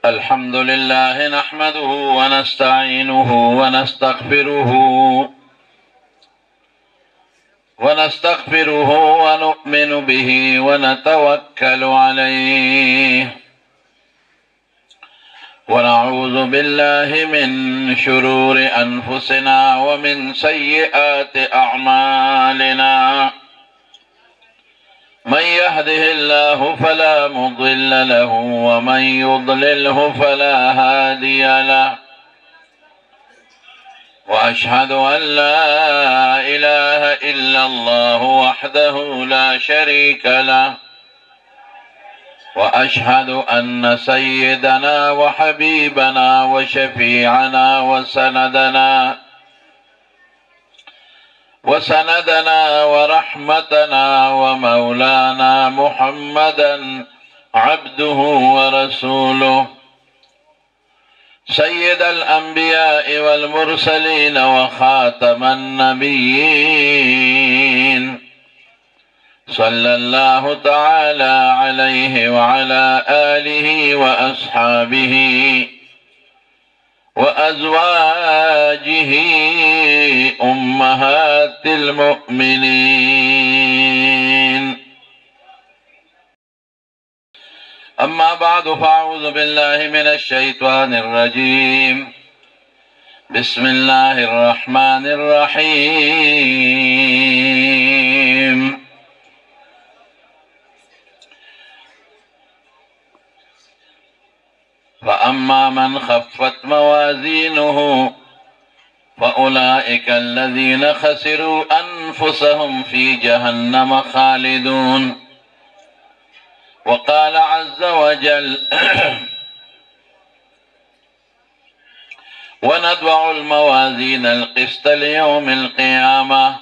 الحمد لله نحمده ونستعينه ونستغفره ونؤمن به ونتوكل عليه ونعوذ بالله من شرور أنفسنا ومن سيئات أعمالنا من يهده الله فلا مضل له ومن يضلله فلا هادي له وأشهد أن لا إله إلا الله وحده لا شريك له وأشهد أن سيدنا وحبيبنا وشفيعنا وسندنا ورحمتنا ومولانا محمدا عبده ورسوله سيد الأنبياء والمرسلين وخاتم النبيين صلى الله تعالى عليه وعلى آله وأصحابه وأزواجه أمهات المؤمنين. أما بعد فأعوذ بالله من الشيطان الرجيم. بسم الله الرحمن الرحيم. فأما من خفت موازينه فأولئك الذين خسروا أنفسهم في جهنم خالدون. وقال عز وجل ونضع الموازين القسط ليوم القيامة.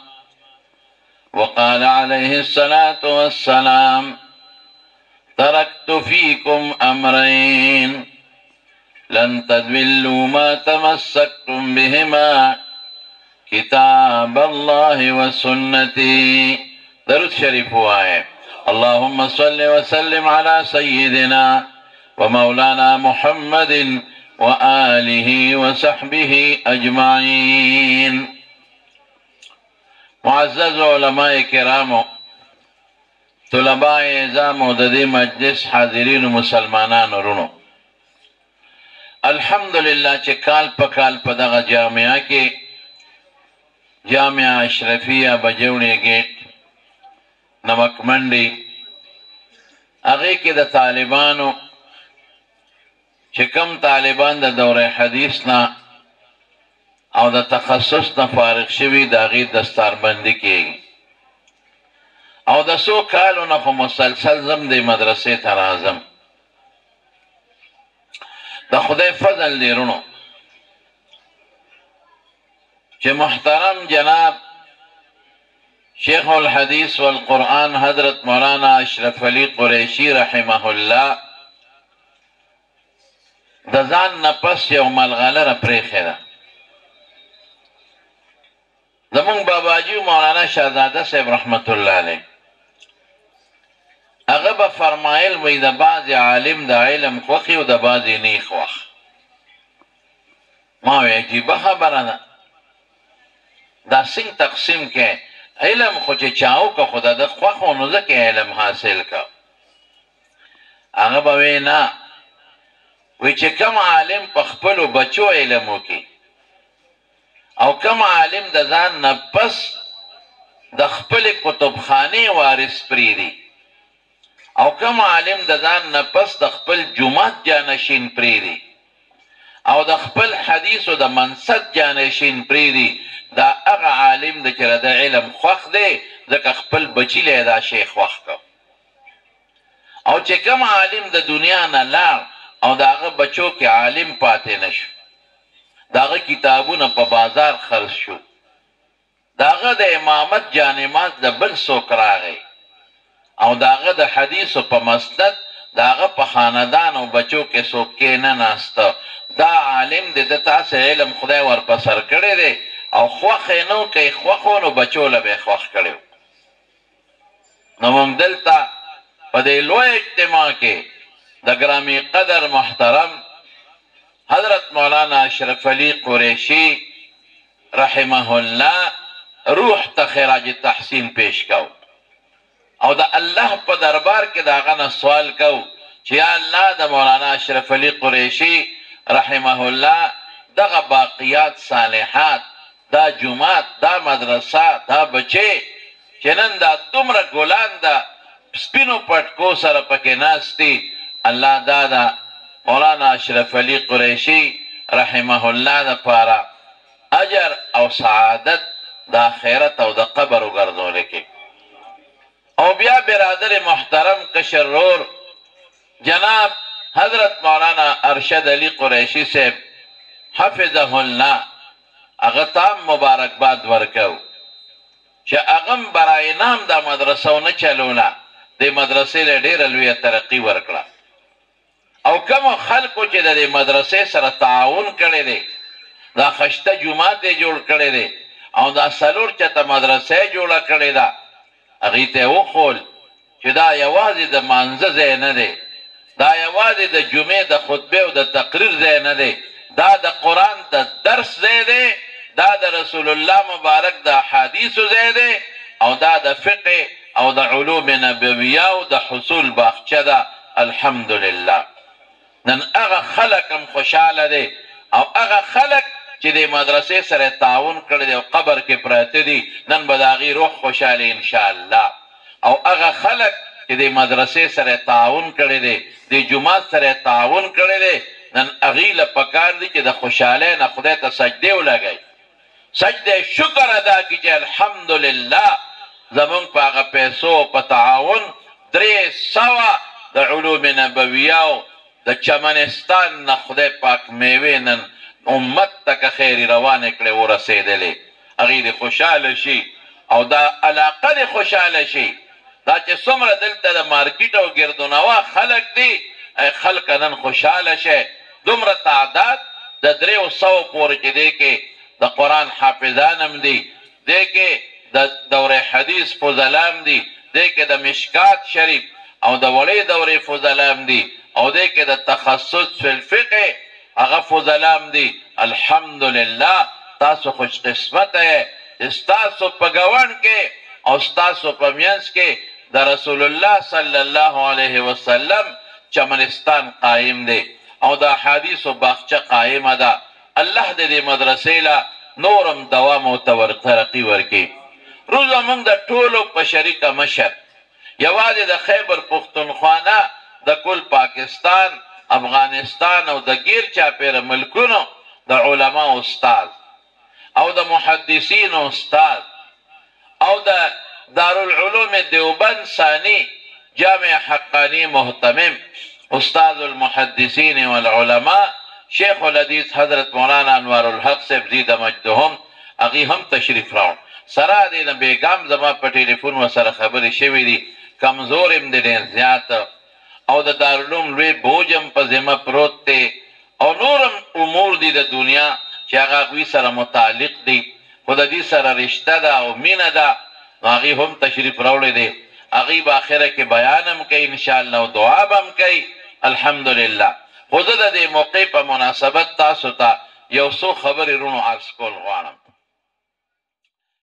وقال عليه الصلاة والسلام تركت فيكم أمرين لن تضلوا ما تمسكتم بهما كتاب الله وسنتي. درود شريف آئے. اللهم صل وسلم على سيدنا ومولانا محمد وآله وصحبه أجمعين. معزز علماء کرامو، طلباء اعزام و ددی مجلس حاضرین مسلمانان ورونو، الحمدللہ چه کال پا کال پا دغا جامعہ کے جامعہ اشرفیہ بجوڑی گیٹ نمک منڈی اغی کی دا طالبانو چه کم طالبان دا دور حدیثنا او دا تخصصنا فارغ شوی دا غی دستار بندی کی او دا سو کالو نخو مسلسل زم دی مدرسے ترازم دا خدای فضل دی رونو چه محترم جناب شیخ الحدیث والقرآن حضرت مولانا اشرف علی قریشی رحمه اللہ دا زان نپس یو ملغلر پریخی دا زمون باباجی مولانا شہزادہ صاحب رحمت اللہ علیہ اغبا فرمائل وی دا بعض عالم دا علم خوخی و دا بعض نی خوخ. ماوی عجیبہ خبرنا دا سنگ تقسیم کے علم خوچ چاہو کا خدا دا خوخ و نزک علم حاصل کا. اغبا وی نا وی چه کم عالم پخپلو بچو علمو کی او کم عالم دا زان نپس دا خپل کتبخانی وارث پریدی او کم عالم د ځان نه پس د خپل جماعت جانشین پریدي او د خپل حدیث او د منصب جانشین پریدي دا هغه عالم د چې د علم خوښ دی ځکه خپل بچی له دا شی خوښ کو او چې کم عالم د دنیا نه لاړ او د هغه بچو کې عالم پاتې نشو د هغه کتابونه په بازار خرڅ شو د هغه د امامت جانماز د بل څوک راغی او داغه د حدیثو په مسند داغه په خاندان او بچو کې څوک کې نه ناسته دا عالم د تاسو علم خدای ورپسر کړی دی او خوخ نو کوي خوخو نو بچو له به خوخ کړو نو موږ دلته په دې لوی اجتماع کې د ګرامي قدر محترم حضرت مولانا اشرف علی قریشی رحمه الله روح ته خراج تحسین پیش کو او د الله په دربار کې دا غنه سوال کو چې یا الله د مولانا اشرف علی قریشی رحمه الله دغه باقیات صالحات دا جمعات دا مدرسه دا بچي چې نن دا دومره ګلان دا سپینو پټکو سره پکې ناستی الله دا مولانا اشرف علی قریشی رحمه الله د پاره اجر او سعادت د آخرت او د قبر وګرځول کې. او بیا برادر محترم کشرور جناب حضرت مولانا ارشد علی قریشی صاحب حفظه الله هغه تام مبارکباد ورکو چې هغه برای نام د مدرسو نه چلوله د مدرسې له ډېره لویه ترقي ورکړه او کوم خلکو چې د مدرسې سره تعاون کړی دی دا خشته جومات یې جوړ کړی دی او دا څلور چته مدرسې جوړه کړې ده هغې ته یې وښول چې دا یوازې د مانځه ځای نه دی دا یوازې د جمعې د خطبې او د تقریر ځای نه دی دا د قرآن د درس ځای دی دا د رسول الله مبارک د احادیثو ځای دی او دا د فقه او د علوم نبویه او د حصول باغچه ده. الحمدلله نن هغه خلک هم خوشحاله دی او هغه خلک چې د مدرسې سره تعاون کړی دی او قبر کې پراته دي نن به د هغې روح خوشحاله انشاءالله. او هغه خلک چې د مدرسې سره تعاون کړی دی د جومات سره تعاون کړی دی نن هغې له پکار دی چې د خوشحالۍ نه خدای ته سجدې ولګوي سجده شکر ادا کړي چې الحمدلله زمونږ په هغه پیسو په تعاون 300 د علوم نبویه او د چمنستان نه خدای پاک میوې نن امت ته که خیري روانې کړې ورسېدلې هغې دې خوشحاله شي او دا علاقه دې خوشحاله شي. دا چې څومره دلته د مارکیټ او ګردونوا خلک دي خلک نن خوشحاله شي. دومره تعداد د 300 پورې چې دی کې د قرآن حافظان هم دي دی کې د دوره حدیث فضلام دي دی کې د مشکات شریف او د وړې دورې فضلام دي او دی کې د تخصص فی الفقه هغه فضلام دي. الحمدلله تاسو خوش قسمت یې ستاسو په ګاونډ کې او ستاسو په منځ کې د رسول الله صلی الله علیه وسلم چمنستان قایم دی او د احادیثو باغچه قایمه ده. الله دې دې مدرسې له نورم دوام او ترقي ورکړي. روزه موږ د ټولو په شریکه مشر یوازې د خیبر پښتونخوا نه د کل پاکستان افغانستان او د غیر چاپیره ملکونو د علما استاد او د محدثین استاد او د دارالعلوم دیوبند ثانی جامع حقانی محتمم استاد المحدثین والعلماء شیخ الحدیث حضرت مولانا انوار الحق صاحب زیده مجدهم هغې هم تشریف راوړ. سره دې نه بیګام زما په ټلیفون ورسره خبرې شوې دي کمزور یم دی ډېر زیات او د دارالعلوم لوی بوج هم په ذمه پروت دی او نورم امور دي د دنیا چې هغه هغوی سره متعلق دي خو د دې سره رشته ده او مینه ده نو هغې هم تشریف راوړی دی. هغې به آخره کې بیان هم کوي انشاءالله او دعا به هم کوي. الحمدلله خو زه د دې موقع په مناسبت تاسو ته یو څو خبرې رونو عرض کول غواړم.